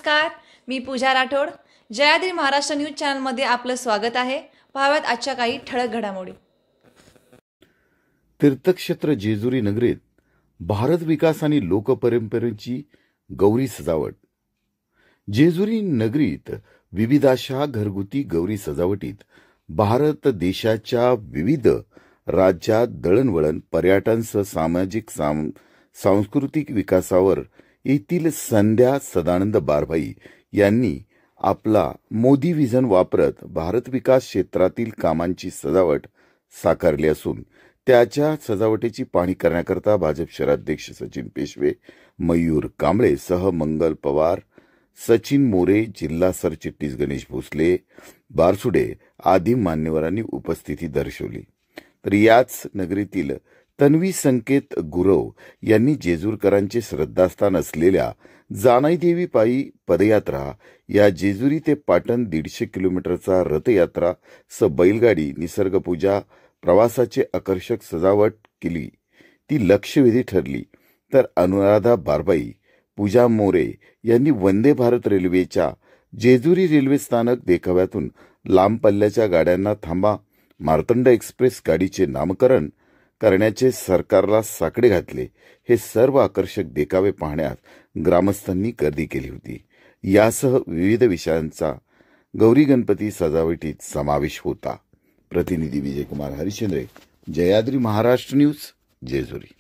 नमस्कार, मी पूजा राठोड. जयाद्री महाराष्ट्र न्यूज चॅनलमध्ये आपलं स्वागत आहे. पाहाव्यात आजच्या काही ठळक घडामोडी. तीर्थक्षेत्र जेजुरी नगरीत भारत विकास आणि लोकपरंपरेची गौरी सजावट. जेजुरी नगरीत विविध अशा घरगुती गौरी सजावटीत भारत देशाच्या विविध राज्यात दळणवळण, पर्यटनसह सामाजिक सांस्कृतिक विकासावर येथील संध्या सदानंद बारभाई यांनी आपला मोदी विजन वापरत भारत विकास क्षेत्रातील कामांची सजावट साकारली असून त्याच्या सजावटीची पाहणी करण्याकरता भाजप शहराध्यक्ष सचिन पेशवे, मयूर कांबळे सह मंगल पवार, सचिन मोरे, जिल्हा सरचिटणीस गणेश भोसले, बारसुडे आदी मान्यवरांनी उपस्थिती दर्शवली. तर याच नगरीतील तन्वी संकेत गुरव यांनी जेजूरकरांचे श्रद्धास्थान असलेल्या जानाई देवी पायी पदयात्रा या जेजुरी ते पाटण 150 किलोमीटरचा रथयात्रा बैलगाडी निसर्गपूजा प्रवासाचे आकर्षक सजावट केली, ती लक्षवेधी ठरली. तर अनुराधा बारबाई, पूजा मोरे यांनी वंदे भारत रेल्वेच्या जेजुरी रेल्वे स्थानक देखाव्यातून लांब पल्ल्याच्या गाड्यांना थांबा मार्तंड एक्सप्रेस गाडीचे नामकरण करण्याचे सरकारला साकडे घातले. हे सर्व आकर्षक देखावे पाहण्यास ग्रामस्थांनी गर्दी केली होती. यासह विविध विषयांचा गौरी गणपती सजावटीत समावेश होता. प्रतिनिधी विजयकुमार हरिश्चंद्रे, जयाद्री महाराष्ट्र न्यूज, जेजुरी.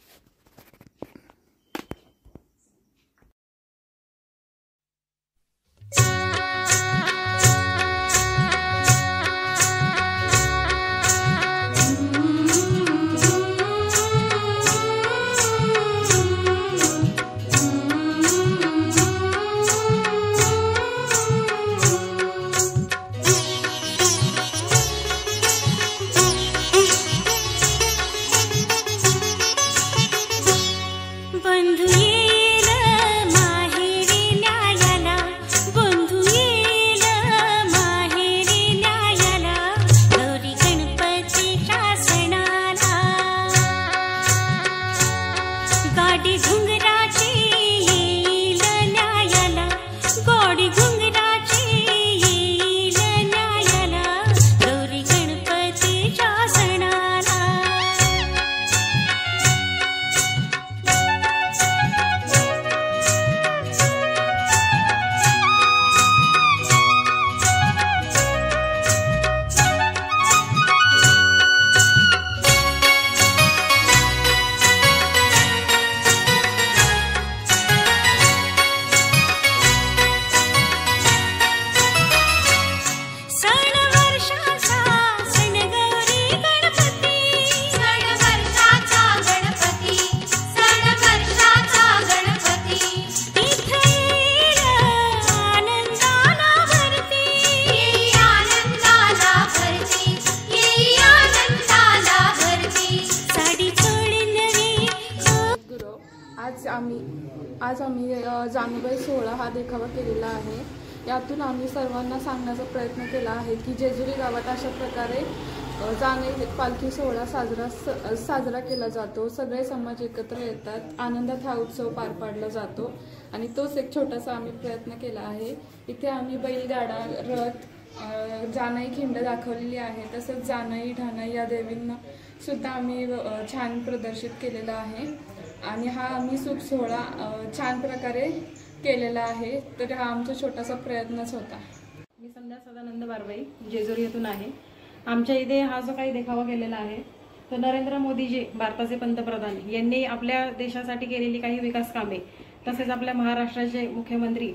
आज आम्ही जानेवारी 16 हा देखावा केलेला आहे. यातून आम्ही सर्वांना सांगण्याचा प्रयत्न केला आहे की जेजुरी गावात अशा प्रकारे जाने पालखी सोहळा साजरा केला जातो. सगळे समाज एकत्र येतात, आनंदात हा उत्सव पार पाडला जातो आणि तोच एक छोटासा आम्ही प्रयत्न केला आहे. इथे आम्ही बैलगाडा, रथ, जानाई खिंड दाखवलेली आहे. तसंच जानाई, ढाणाई या देवींना सुद्धा आम्ही छान प्रदर्शित केलेला आहे आणि हा आम्ही सूप सोहळा छान प्रकारे केलेला आहे. तर हा आमचा छोटासा प्रयत्नच होता. मी संध्या सदानंद बारबाई जेजुरी येथून आहे. आमच्या इथे हा जो काही देखावा केलेला आहे तो नरेंद्र मोदीजी, भारताचे पंतप्रधान, यांनी आपल्या देशासाठी केलेली काही विकास कामे, तसेच आपल्या महाराष्ट्राचे मुख्यमंत्री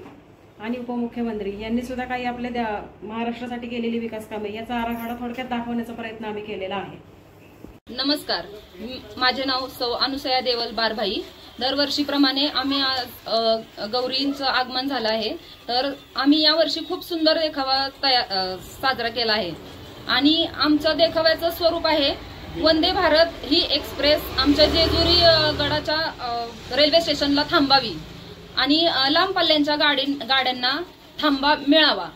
आणि उपमुख्यमंत्री यांनी सुद्धा काही आपल्या महाराष्ट्रासाठी केलेली विकास कामे याचा आराखडा थोडक्यात दाखवण्याचा प्रयत्न आम्ही केलेला आहे. नमस्कार, माझे नाव सौ अनुसया देवल बारभाई. दरवर्षीप्रमाणे आम्ही गौरींचं आगमन झालं आहे, तर आम्ही यावर्षी खूप सुंदर देखावा साजरा केला आहे आणि आमचं देखाव्याचं स्वरूप आहे वंदे भारत ही एक्सप्रेस आमच्या जेजुरी गडाच्या रेल्वे स्टेशनला थांबावी आणि लांब पल्ल्यांच्या गाड्यांना थांबा मिळावा